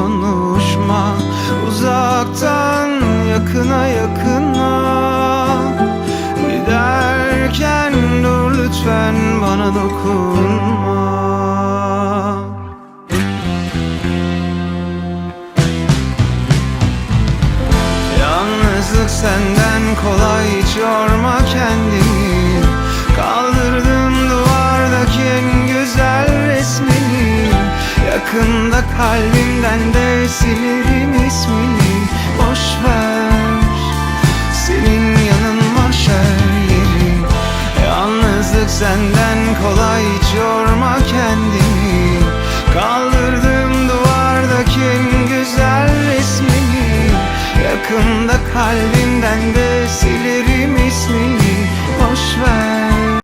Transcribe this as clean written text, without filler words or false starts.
konuşma. Uzaktan yakına yakına, giderken dur lütfen, bana dokunma. Yalnızlık senden kolay, hiç yorma kendini. Kaldırdım duvardaki en güzel resmini. Yakında kalbimden de silirim ismini. Boşver, senin yanın mahşer yeri. Yalnızlık senden kolay, hiç yorma kendini. Kaldırdım duvardaki en güzel resmini. Yakında kalbimden de silerim ismini. Boşver,